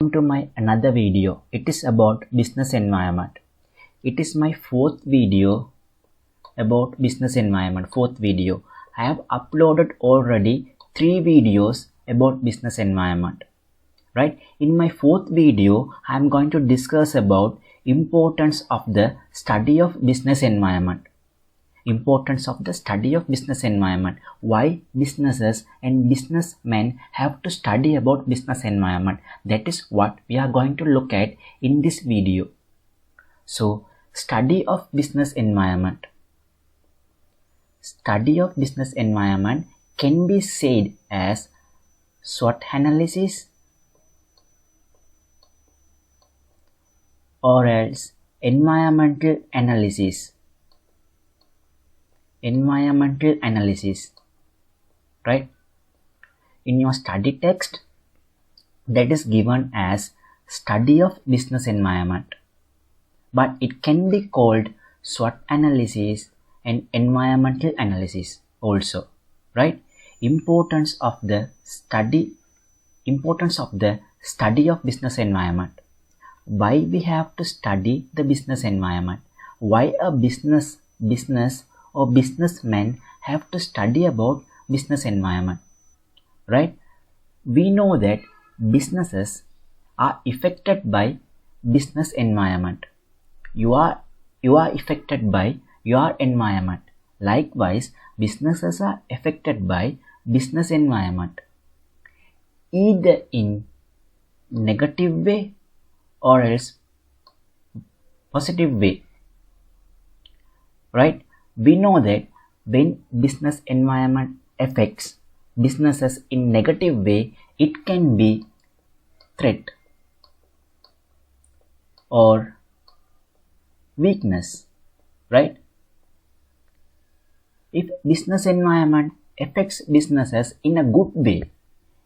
Welcome to my another video. It is about business environment. It is my fourth video about business environment. Fourth video. I have uploaded already 3 videos about business environment. Right? In my fourth video, I am going to discuss about importance of the study of business environment. Importance of the study of business environment. Why businesses and businessmen have to study about business environment. That is what we are going to look at in this video. So, study of business environment. Study of business environment can be said as SWOT analysis or else environmental analysis. Environmental analysis, right? In your study text, that is given as study of business environment, but it can be called SWOT analysis and environmental analysis also, right? Importance of the study of business environment. Why we have to study the business environment? Why a business or businessmen have to study about business environment, right? We know that businesses are affected by business environment. You are affected by your environment. Likewise, businesses are affected by business environment, either in negative way or else positive way, right? We know that when business environment affects businesses in negative way, it can be threat or weakness, right? If business environment affects businesses in a good way,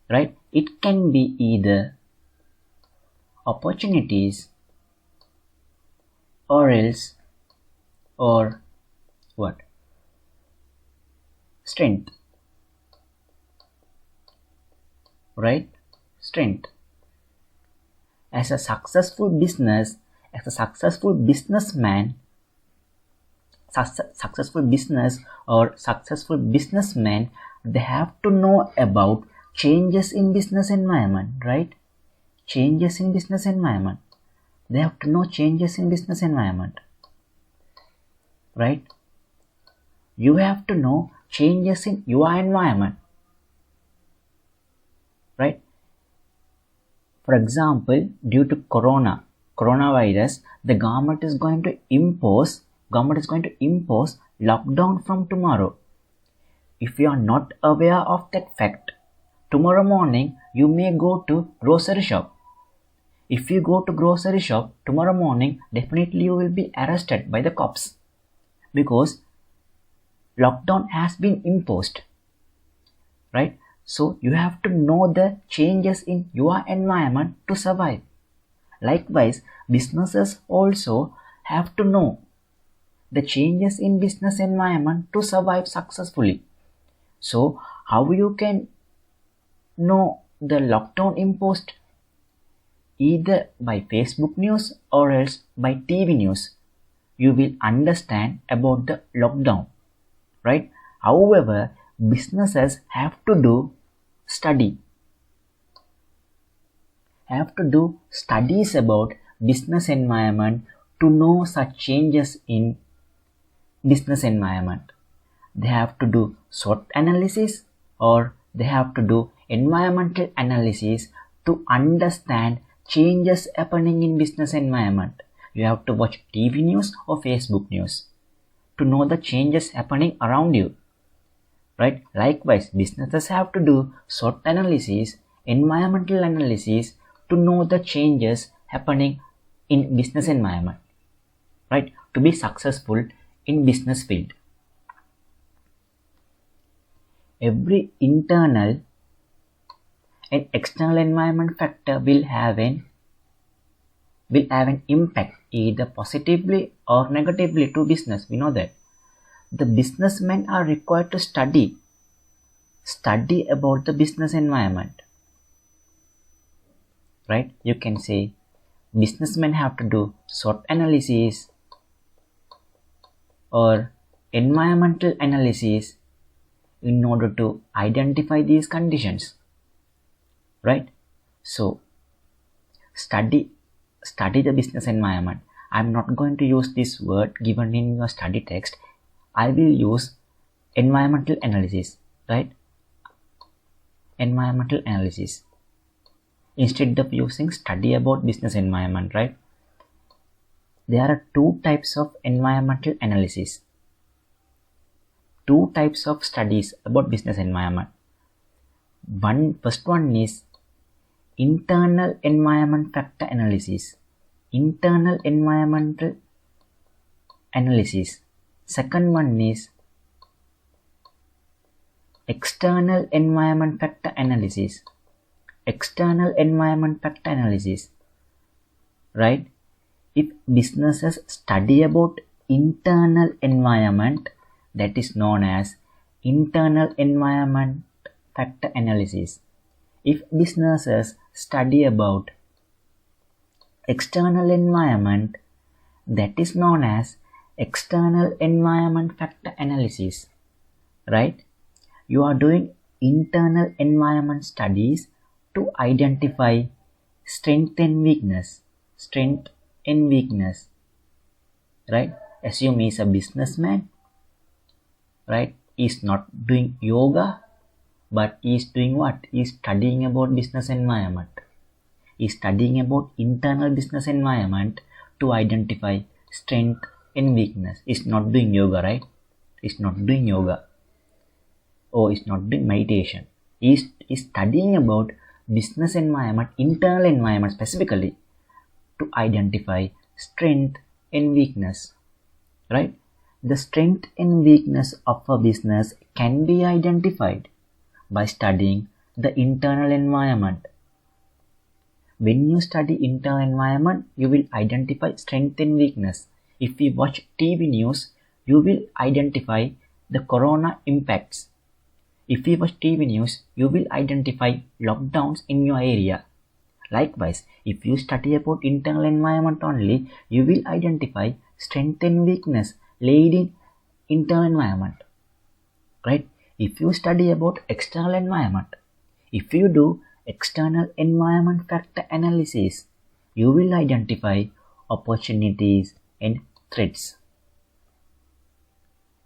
right, it can be either opportunities or else what? Strength, right? Strength. As a successful businessman, successful business or successful businessman, they have to know about changes in business environment, right? Changes in business environment. They have to know changes in business environment, right? You have to know changes in your environment, right? For example, due to coronavirus, the government is going to impose lockdown from tomorrow. If you are not aware of that fact, tomorrow morning you may go to grocery shop. If you go to grocery shop tomorrow morning, definitely you will be arrested by the cops because lockdown has been imposed, right? So you have to know the changes in your environment to survive. Likewise, businesses also have to know the changes in business environment to survive successfully. So how you can know the lockdown imposed? Either by Facebook news or else by TV news. You will understand about the lockdown, right? However, businesses have to do studies about business environment to know such changes in business environment. They have to do SWOT analysis or they have to do environmental analysis to understand changes happening in business environment. You have to watch TV news or Facebook news to know the changes happening around you, right? Likewise, businesses have to do SWOT analysis, environmental analysis to know the changes happening in business environment, right? To be successful in business field. Every internal and external environment factor will have an impact either positively or negatively to business. We know that. The businessmen are required to study about the business environment. right? You can say businessmen have to do SWOT analysis or environmental analysis in order to identify these conditions, right? So study the business environment. I'm not going to use this word given in your study text. I will use environmental analysis, right? Environmental analysis instead of using study about business environment, right? There are two types of environmental analysis, two types of studies about business environment. First one is internal environment factor analysis. Internal environmental analysis. Second one is external environment factor analysis. External environment factor analysis, right? If businesses study about internal environment, that is known as internal environment factor analysis. If businesses study about external environment, that is known as external environment factor analysis, right? You are doing internal environment studies to identify strength and weakness, right? Assume he is a businessman, right? He is not doing yoga, but he is doing what? He is studying about business environment. He is studying about internal business environment to identify strength and weakness. He is not doing yoga, right? He is not doing yoga. Or he is not doing meditation. He is studying about business environment, internal environment specifically, to identify strength and weakness, right? The strength and weakness of a business can be identified by studying the internal environment. When you study internal environment, you will identify strength and weakness. If you watch TV news, you will identify the corona impacts. If you watch TV news, you will identify lockdowns in your area. Likewise, if you study about internal environment only, you will identify strength and weakness laid in internal environment, right? If you study about external environment, if you do external environment factor analysis, you will identify opportunities and threats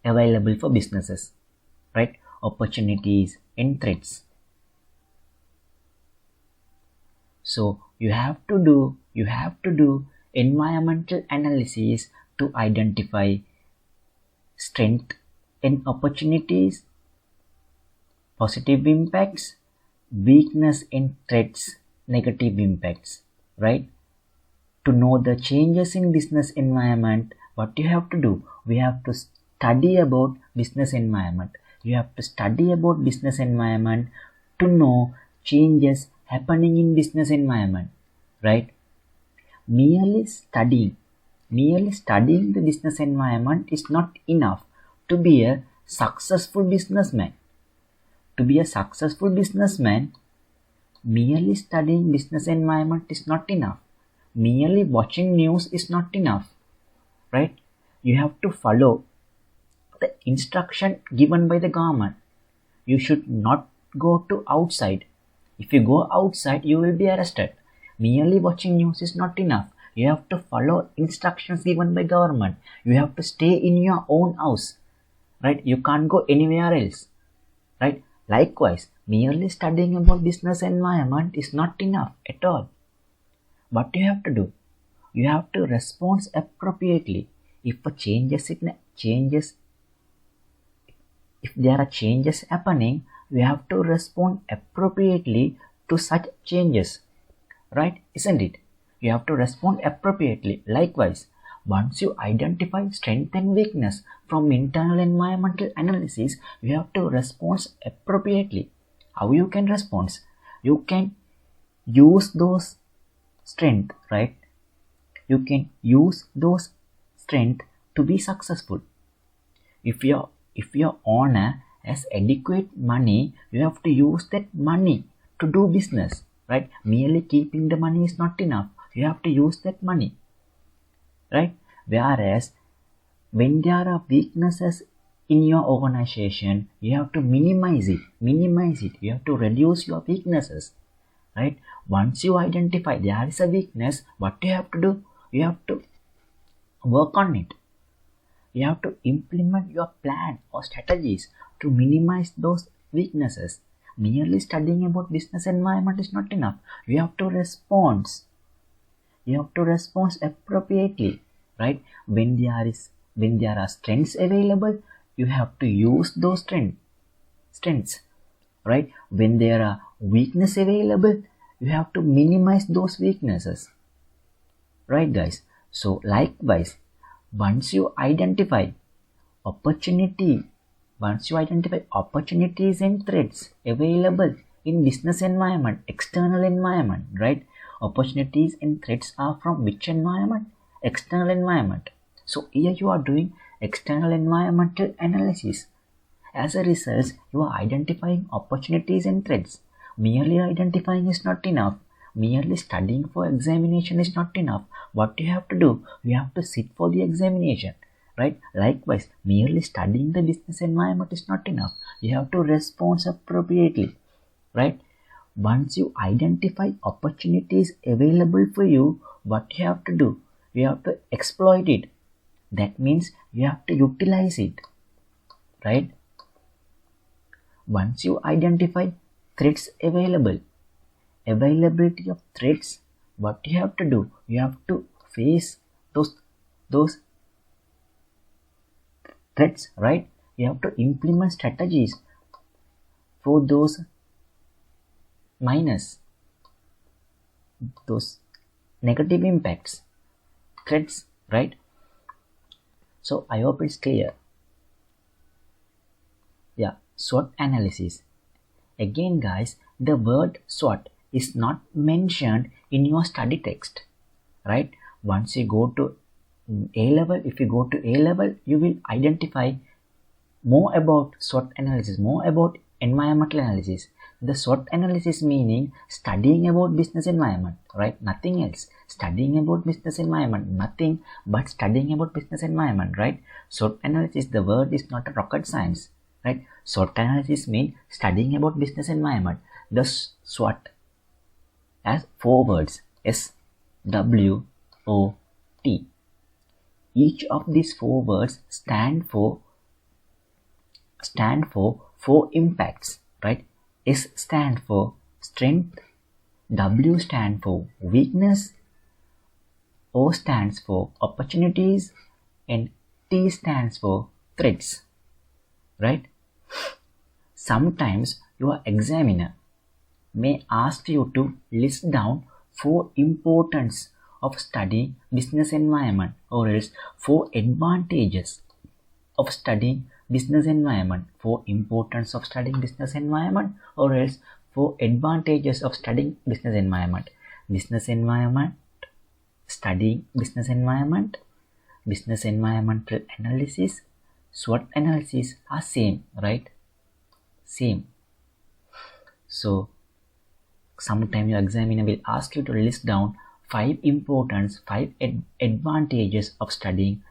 available for businesses, right? Opportunities and threats. So you have to do environmental analysis to identify strength and opportunities, positive impacts, weakness and threats, negative impacts, right? To know the changes in business environment, what you have to do? We have to study about business environment. You have to study about business environment to know changes happening in business environment, right? Merely studying the business environment is not enough to be a successful businessman. To be a successful businessman, merely studying business environment is not enough. Merely watching news is not enough, right? You have to follow the instruction given by the government. You should not go to outside. If you go outside, you will be arrested. Merely watching news is not enough. You have to follow instructions given by government. You have to stay in your own house, right? You can't go anywhere else, right? Likewise, merely studying about business environment is not enough at all. What you have to do? You have to respond appropriately. If there are changes happening, we have to respond appropriately to such changes, right? Isn't it? You have to respond appropriately. Likewise, once you identify strength and weakness from internal environmental analysis, you have to respond appropriately. How you can respond? You can use those strength, right? You can use those strength to be successful. If your owner has adequate money, you have to use that money to do business. right? Merely keeping the money is not enough. You have to use that money, right? Whereas when there are weaknesses in your organization, you have to minimize it. You have to reduce your weaknesses, right? Once you identify there is a weakness, what you have to do? You have to work on it. You have to implement your plan or strategies to minimize those weaknesses. Merely studying about business environment is not enough. You have to respond. You have to respond appropriately, right? When there are strengths available, you have to use those strengths, right? When there are weaknesses available, you have to minimize those weaknesses, right, guys? So likewise, once you identify opportunities and threats available in business environment, external environment, right? Opportunities and threats are from which environment? External environment. So here you are doing external environmental analysis. As a result, you are identifying opportunities and threats. Merely identifying is not enough. Merely studying for examination is not enough. What you have to do? You have to sit for the examination, right? Likewise, merely studying the business environment is not enough. You have to respond appropriately, right? Once you identify opportunities available for you, what you have to do? You have to exploit it. That means you have to utilize it, right? Once you identify threats availability of threats, what you have to do? You have to face those threats, right? You have to implement strategies for those negative impacts, threats, right? So I hope it's clear. Yeah, SWOT analysis. Again, guys, the word SWOT is not mentioned in your study text, right? Once you go to A-level, if you go to A-level, you will identify more about SWOT analysis, more about environmental analysis. The SWOT analysis meaning studying about business environment, right? Nothing else. Studying about business environment, nothing but studying about business environment, right? SWOT analysis, the word is not a rocket science, right? SWOT analysis means studying about business environment. The SWOT has 4 words: SWOT. Each of these 4 words stand for 4 impacts, right? S stand for strength, W stand for weakness, O stands for opportunities, and T stands for threats, right? Sometimes your examiner may ask you to list down 4 importance of studying business environment, or else 4 advantages of studying business environment, 4 importance of studying business environment, or else 4 advantages of studying business environment. Business environment, studying business environment, business environmental analysis, SWOT analysis are same, right? Same. So sometime your examiner will ask you to list down 5 importance, 5 advantages of studying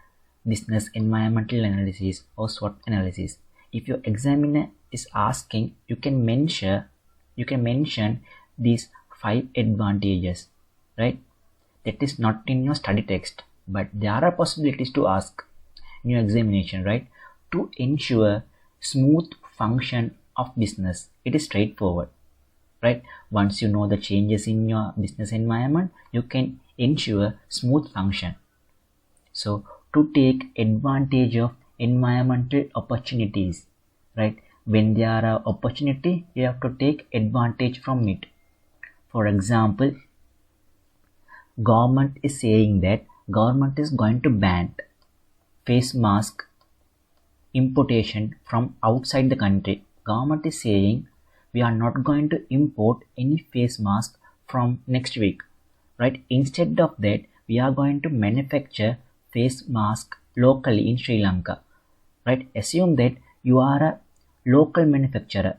business environmental analysis or SWOT analysis. If your examiner is asking, you can mention these 5 advantages, right? That is not in your study text, but there are possibilities to ask in your examination, right? To ensure smooth function of business, it is straightforward, right? Once you know the changes in your business environment, you can ensure smooth function. So to take advantage of environmental opportunities, right? When there are opportunity, you have to take advantage from it. For example, government is saying that government is going to ban face mask importation from outside the country. Government is saying we are not going to import any face mask from next week, right? Instead of that, we are going to manufacture face mask locally in Sri Lanka, right? Assume that you are a local manufacturer.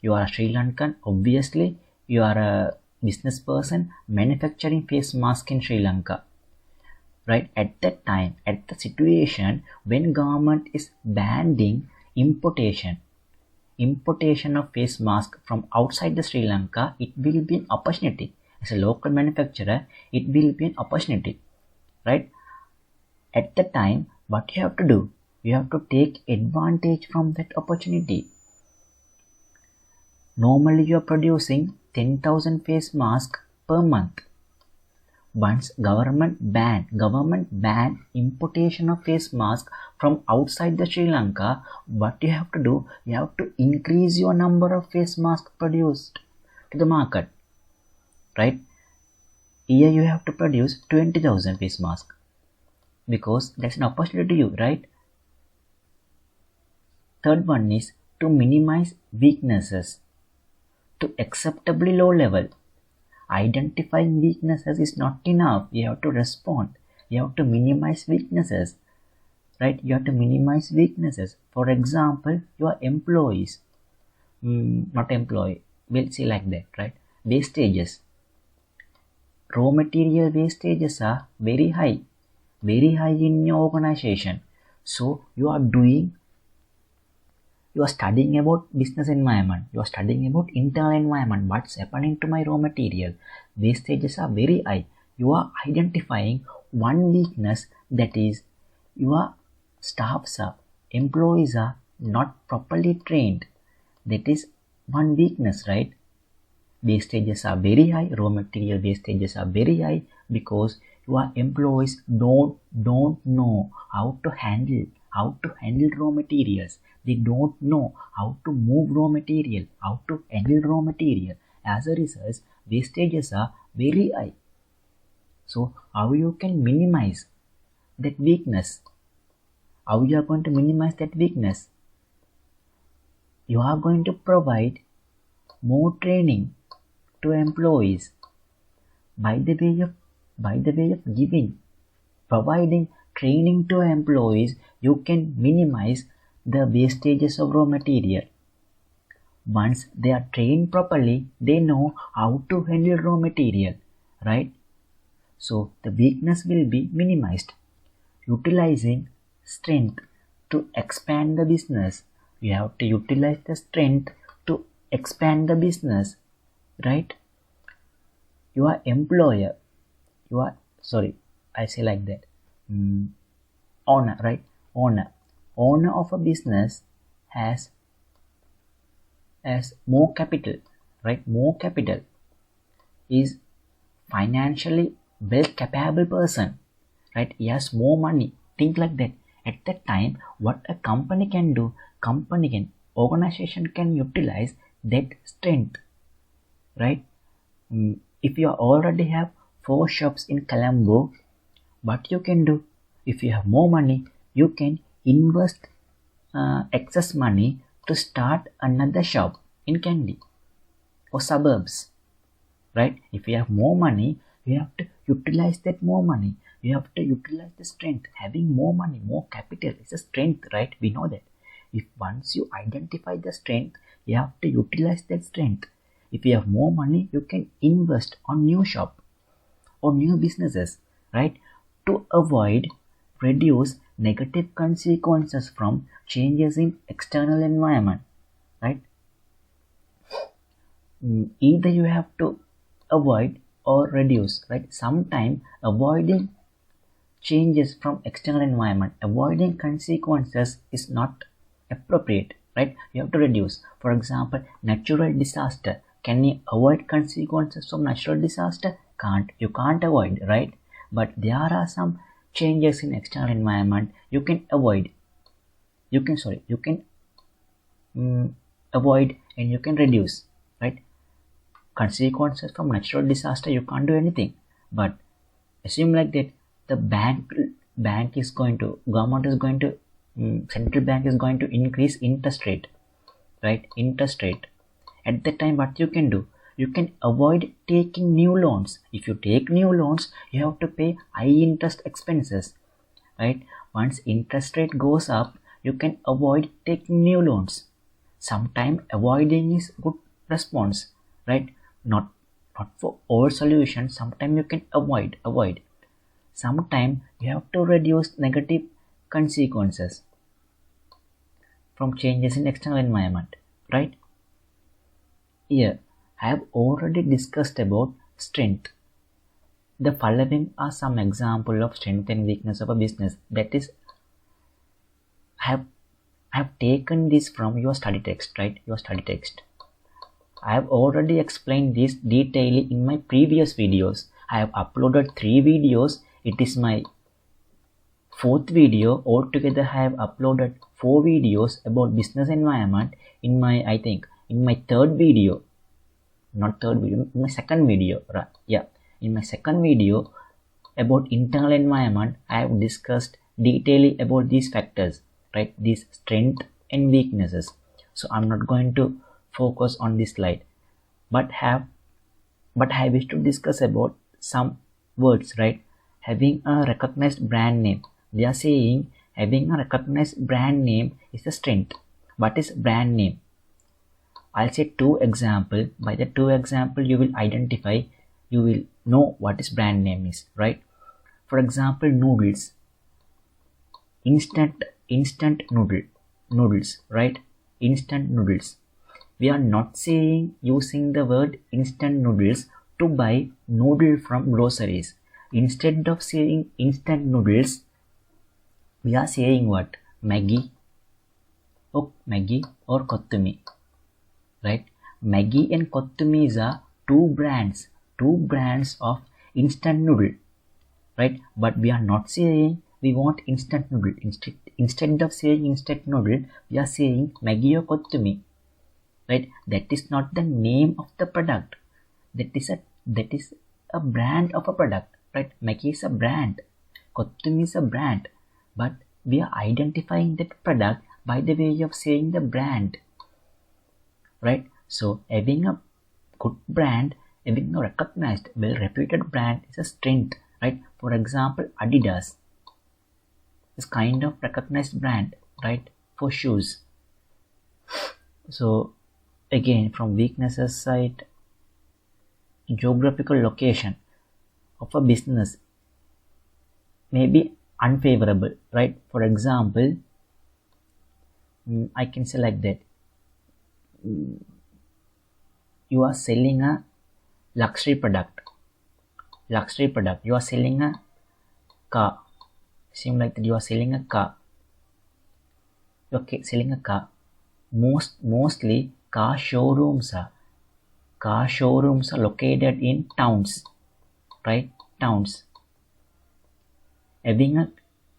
You are a Sri Lankan. Obviously, you are a business person manufacturing face mask in Sri Lanka, right? At that time, at the situation when government is banning importation of face mask from outside the Sri Lanka, it will be an opportunity. As a local manufacturer, it will be an opportunity, right? At the time, what you have to do? You have to take advantage from that opportunity. Normally, you are producing 10,000 face masks per month. Once government ban importation of face mask from outside the Sri Lanka, what you have to do? You have to increase your number of face masks produced to the market, right? Here you have to produce 20,000 face masks because that's an opportunity to you, right? Third one is to minimize weaknesses to acceptably low level. Identifying weaknesses is not enough. You have to respond. You have to minimize weaknesses, right? You have to minimize weaknesses. For example, your employees, not employee, we'll say like that, right? Wastages. Raw material wastages are very high in your organization. So you are studying about business environment. You are studying about internal environment. What's happening to my raw material? Wastages are very high. You are identifying one weakness, that is your employees are not properly trained. That is one weakness, right? Wastages are very high. Raw material wastages are very high because your employees don't know how to handle raw materials. They don't know how to move raw material, how to handle raw material. As a result, wastages are very high. So how you can minimize that weakness? How you are going to minimize that weakness? You are going to provide more training to employees by the way of providing training to employees. You can minimize the wastages of raw material. Once they are trained properly, they know how to handle raw material, right? So the weakness will be minimized. Utilizing strength to expand the business. You have to utilize the strength to expand the business, right? Your employer, owner, right? Owner of a business has more capital, right? More capital, is financially well capable person, right? He has more money. Think like that. At that time, what a company can do, organization can utilize that strength, right? If you already have 4 shops in Colombo, what you can do? If you have more money, you can invest excess money to start another shop in Kandy or suburbs, right? If you have more money, you have to utilize that more money. You have to utilize the strength. Having more money, more capital is a strength, right? We know that. If once you identify the strength, you have to utilize that strength. If you have more money, you can invest on new shop or new businesses, right? To reduce negative consequences from changes in external environment, right? Either you have to avoid or reduce, right? Sometimes avoiding changes from external environment, avoiding consequences is not appropriate, right? You have to reduce. For example, natural disaster. Can you avoid consequences from natural disaster? You can't avoid, right? But there are some changes in external environment you can avoid. You can avoid and you can reduce, right? Consequences from natural disaster, you can't do anything. But assume like that the government is going to central bank is going to increase interest rate, right? Interest rate. At that time, what you can do? You can avoid taking new loans. If you take new loans, you have to pay high interest expenses, right? Once interest rate goes up, you can avoid taking new loans. Sometimes avoiding is good response, right? not for all solutions. Sometimes you can avoid. Sometimes you have to reduce negative consequences from changes in external environment, right? Here, I have already discussed about strength. The following are some examples of strength and weakness of a business. That is, I have taken this from your study text, right? Your study text. I have already explained this detailedly in my previous videos. I have uploaded 3 videos. It is my 4th video. Altogether, I have uploaded 4 videos about business environment in my 3rd video. Not 3rd video, in my 2nd video. Right? Yeah, in my 2nd video about internal environment, I have discussed detailedly about these factors, right? These strength and weaknesses. So I'm not going to focus on this slide, but I wish to discuss about some words, right? Having a recognized brand name. They are saying having a recognized brand name is a strength. What is brand name? I'll say 2 examples. By the 2 examples, you will know what is brand name is, right? For example, noodles. Instant noodles, right? Instant noodles. We are not using the word instant noodles to buy noodle from groceries. Instead of saying instant noodles, we are saying what? Maggi or Kottumi, right? Maggi and Kottumis are two brands of instant noodle, right? But we are not saying we want instant noodle. Instead of saying instant noodle, we are saying Maggi or Kottumi, right? That is not the name of the product. That is a brand of a product, right? Maggi is a brand, Kottumi is a brand, but we are identifying that product by the way of saying the brand, right? So having a good brand, having a recognized, well-reputed brand is a strength, right? For example, Adidas is kind of recognized brand, right, for shoes. So again, from weaknesses side, geographical location of a business may be unfavorable, right? For example, I can say like that. You are selling a luxury product. You are selling a car. Seem like that you are selling a car. Okay, selling a car. Mostly car showrooms are located in towns, right? Towns. Having a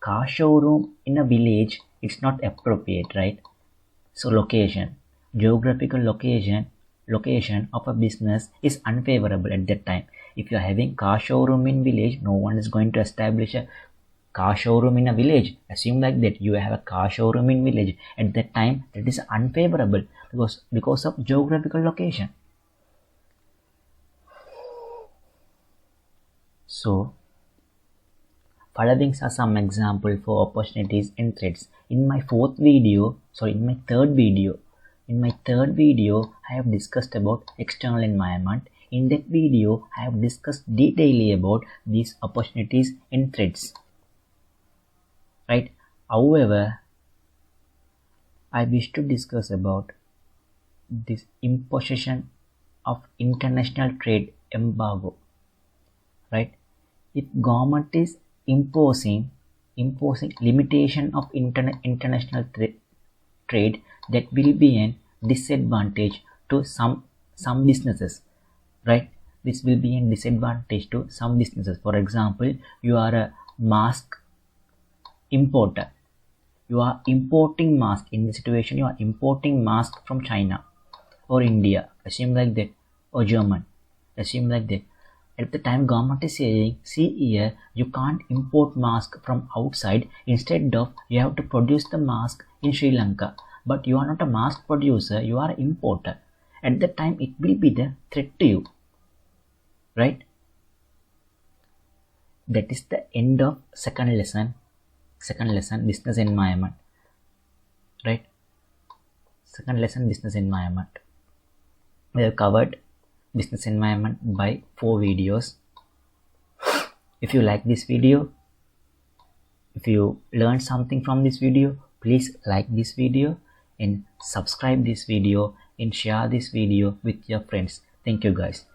car showroom in a village, it's not appropriate, right? So geographical location of a business is unfavorable at that time. If you are having car showroom in village, no one is going to establish a car showroom in a village. Assume like that you have a car showroom in village. At that time, that is unfavorable because of geographical location. So following are some examples for opportunities and threats. In my third video, I have discussed about external environment. In that video, I have discussed detailedly about these opportunities and threats, right? However, I wish to discuss about this imposition of international trade embargo, right? If government is imposing limitation of international trade, that will be a disadvantage to some businesses, right? This will be a disadvantage to some businesses. For example, you are a mask importer. You are importing mask. In this situation, you are importing mask from China or India. Assume like that, or German. Assume like that. At the time, government is saying, see here, you can't import mask from outside. Instead of, you have to produce the mask in Sri Lanka. But you are not a mask producer, you are an importer. At that time, it will be the threat to you, right? That is the end of second lesson, business environment, right? Second lesson, business environment. We have covered business environment by 4 videos. If you like this video, if you learned something from this video, please like this video and subscribe this video and share this video with your friends. Thank you guys.